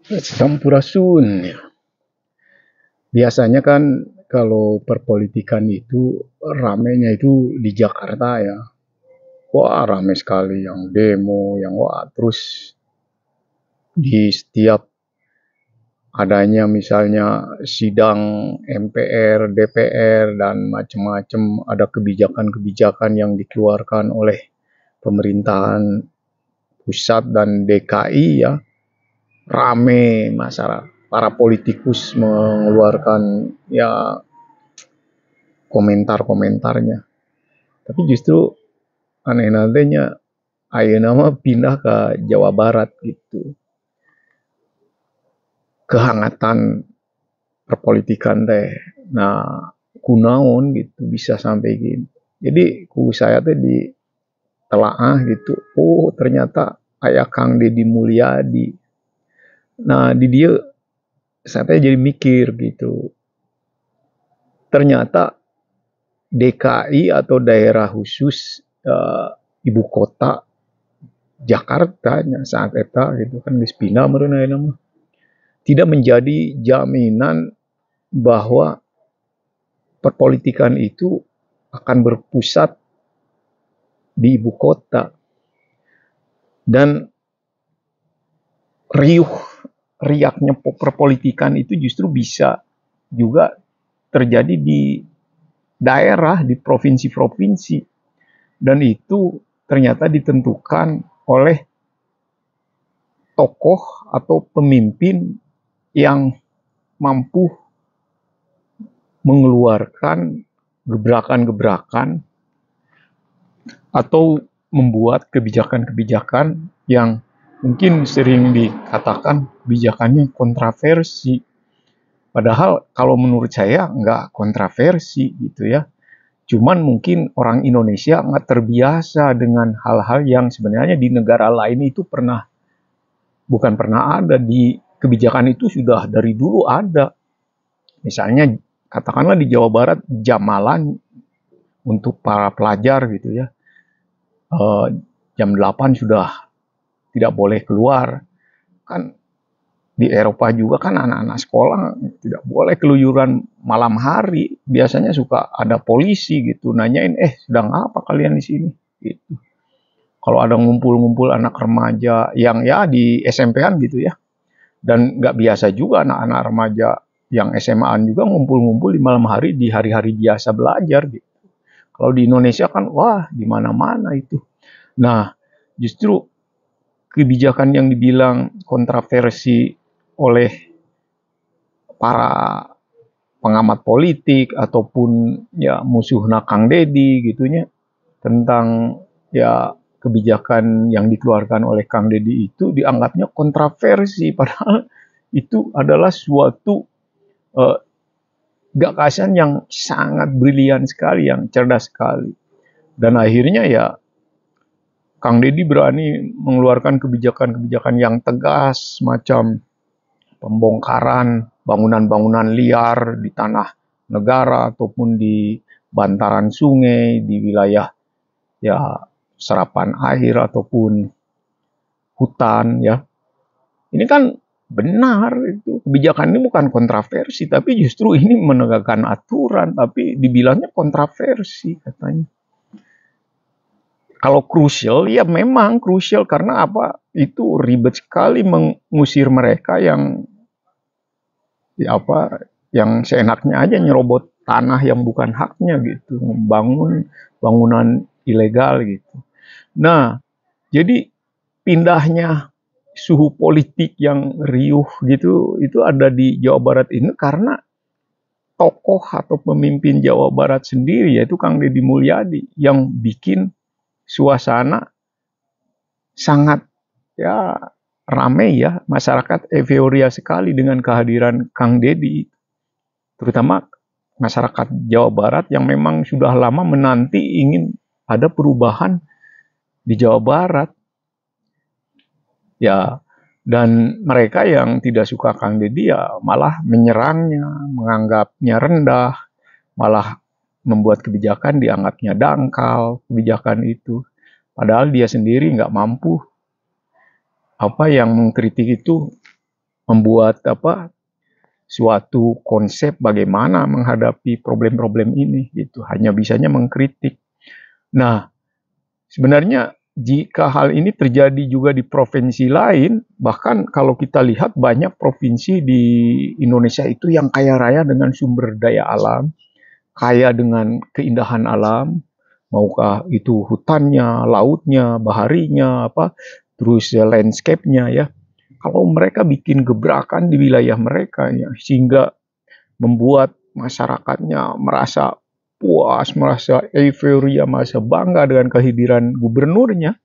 Sampurasun ya. Biasanya kan kalau perpolitikan itu ramenya itu di Jakarta ya. Wah, rame sekali yang demo, yang wah terus di setiap adanya misalnya sidang MPR, DPR dan macam-macam ada kebijakan-kebijakan yang dikeluarkan oleh pemerintahan pusat dan DKI ya. Rame masalah para politikus mengeluarkan ya komentar-komentarnya. Tapi justru aneh-anehnya ayeuna mah pindah ke Jawa Barat gitu. Kehangatan perpolitikan teh. Nah, kunaon gitu bisa sampai gini. Jadi ku saya teh di telaah gitu. Oh, ternyata aya Kang Deddy Mulyadi. Nah, di dia saya teh jadi mikir gitu. Ternyata DKI atau daerah khusus ibu kota Jakarta saat eta gitu kan geus pindah meureun ayeuna mah tidak menjadi jaminan bahwa perpolitikan itu akan berpusat di ibu kota dan riuh riaknya perpolitikan itu justru bisa juga terjadi di daerah, di provinsi-provinsi dan itu ternyata ditentukan oleh tokoh atau pemimpin yang mampu mengeluarkan gebrakan-gebrakan atau membuat kebijakan-kebijakan yang mungkin sering dikatakan kebijakannya kontroversi. Padahal kalau menurut saya nggak kontroversi gitu ya. Cuman mungkin orang Indonesia nggak terbiasa dengan hal-hal yang sebenarnya di negara lain itu bukan pernah ada, di kebijakan itu sudah dari dulu ada. Misalnya katakanlah di Jawa Barat jamalan untuk para pelajar gitu ya. Jam 8 sudah tidak boleh keluar. Kan di Eropa juga kan anak-anak sekolah tidak boleh keluyuran malam hari. Biasanya suka ada polisi gitu nanyain, sedang apa kalian di sini? Gitu. Kalau ada ngumpul-ngumpul anak remaja yang ya di SMP-an gitu ya. Dan nggak biasa juga anak-anak remaja yang SMA-an juga ngumpul-ngumpul di malam hari di hari-hari biasa belajar gitu. Kalau di Indonesia kan wah di mana-mana itu. Nah, justru kebijakan yang dibilang kontroversi oleh para pengamat politik ataupun ya musuhna Kang Deddy gitunya tentang ya kebijakan yang dikeluarkan oleh Kang Deddy itu dianggapnya kontroversi padahal itu adalah suatu uh, gagasan yang sangat brilian sekali, yang cerdas sekali. Dan akhirnya ya Kang Deddy berani mengeluarkan kebijakan-kebijakan yang tegas macam pembongkaran bangunan-bangunan liar di tanah negara ataupun di bantaran sungai, di wilayah ya serapan air ataupun hutan ya. Ini kan benar itu kebijakan ini bukan kontroversi tapi justru ini menegakkan aturan tapi dibilangnya kontroversi katanya. Kalau krusial ya memang krusial karena apa? Itu ribet sekali mengusir mereka yang ya apa yang seenaknya aja nyerobot tanah yang bukan haknya gitu, membangun bangunan ilegal gitu. Nah, jadi pindahnya suhu politik yang riuh gitu itu ada di Jawa Barat ini karena tokoh atau pemimpin Jawa Barat sendiri yaitu Kang Deddy Mulyadi yang bikin suasana sangat ya ramai ya, masyarakat euforia sekali dengan kehadiran Kang Deddy, terutama masyarakat Jawa Barat yang memang sudah lama menanti ingin ada perubahan di Jawa Barat. Ya, dan mereka yang tidak suka Kang Deddy ya malah menyerangnya, menganggapnya rendah, malah membuat kebijakan dianggapnya dangkal, kebijakan itu. Padahal dia sendiri nggak mampu apa yang mengkritik itu membuat suatu konsep bagaimana menghadapi problem-problem ini gitu. Hanya bisanya mengkritik. Nah, sebenarnya jika hal ini terjadi juga di provinsi lain, bahkan kalau kita lihat banyak provinsi di Indonesia itu yang kaya raya dengan sumber daya alam, kaya dengan keindahan alam, maukah itu hutannya, lautnya, baharinya, terus landscape-nya ya. Kalau mereka bikin gebrakan di wilayah mereka ya, sehingga membuat masyarakatnya merasa puas, merasa euforia, merasa bangga dengan kehadiran gubernurnya,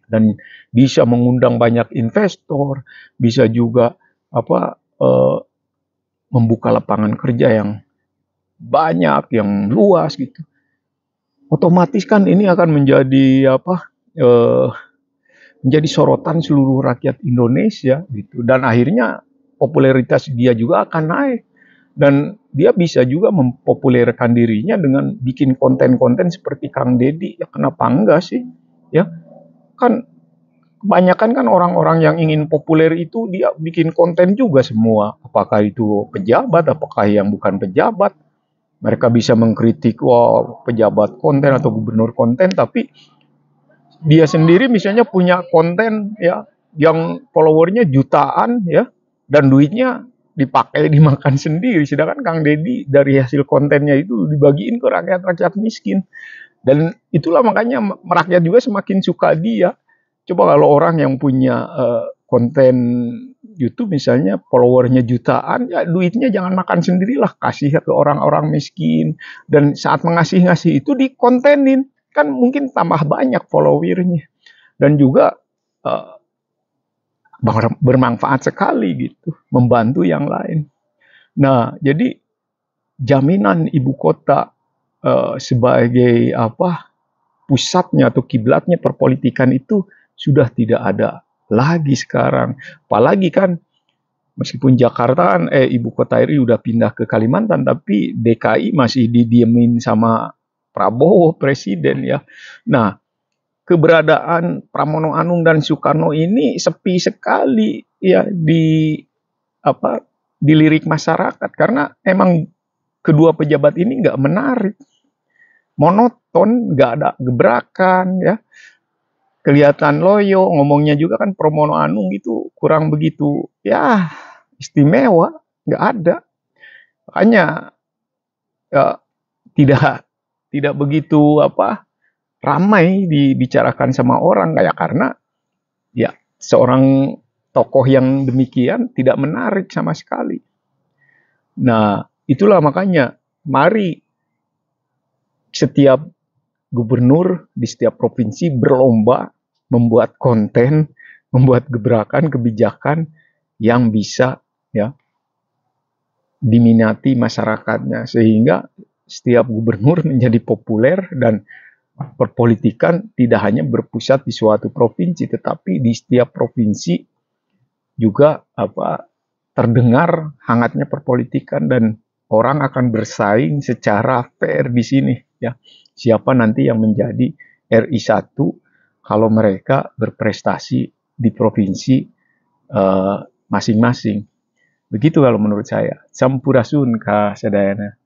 dan bisa mengundang banyak investor, bisa juga membuka lapangan kerja yang banyak, yang luas gitu. Otomatis kan ini akan menjadi menjadi sorotan seluruh rakyat Indonesia gitu, dan akhirnya popularitas dia juga akan naik, dan dia bisa juga mempopulerkan dirinya dengan bikin konten-konten seperti Kang Deddy. Ya kenapa enggak sih? Ya kan kebanyakan kan orang-orang yang ingin populer itu dia bikin konten juga semua. Apakah itu pejabat, apakah yang bukan pejabat. Mereka bisa mengkritik, wah pejabat konten atau gubernur konten, tapi dia sendiri misalnya punya konten ya yang followernya jutaan ya, dan duitnya dipakai dimakan sendiri, sedangkan Kang Deddy dari hasil kontennya itu dibagiin ke rakyat-rakyat miskin. Dan itulah makanya rakyat juga semakin suka dia. Coba kalau orang yang punya konten YouTube misalnya followernya jutaan, ya duitnya jangan makan sendirilah, kasih ke orang-orang miskin. Dan saat mengasih-ngasih itu dikontenin, kan mungkin tambah banyak followernya. Dan juga uh, bermanfaat sekali gitu, membantu yang lain. Nah, jadi jaminan ibu kota sebagai pusatnya atau kiblatnya perpolitikan itu sudah tidak ada lagi sekarang. Apalagi kan meskipun Jakarta kan ibu kota RI udah pindah ke Kalimantan, tapi DKI masih didiemin sama Prabowo presiden ya. Nah, keberadaan Pramono Anung dan Soekarno ini sepi sekali ya di lirik masyarakat, karena emang kedua pejabat ini nggak menarik, monoton, nggak ada gebrakan ya, kelihatan loyo, ngomongnya juga kan Pramono Anung itu kurang begitu ya istimewa, nggak ada. Makanya ya, tidak tidak begitu ramai dibicarakan sama orang, kayak karena ya seorang tokoh yang demikian tidak menarik sama sekali. Nah, itulah makanya mari setiap gubernur di setiap provinsi berlomba membuat konten, membuat gebrakan kebijakan yang bisa ya diminati masyarakatnya, sehingga setiap gubernur menjadi populer dan perpolitikan tidak hanya berpusat di suatu provinsi, tetapi di setiap provinsi juga terdengar hangatnya perpolitikan, dan orang akan bersaing secara fair di sini ya. Siapa nanti yang menjadi RI 1 kalau mereka berprestasi di provinsi masing-masing. Begitu kalau menurut saya. Sampurasun Kak Sedayana.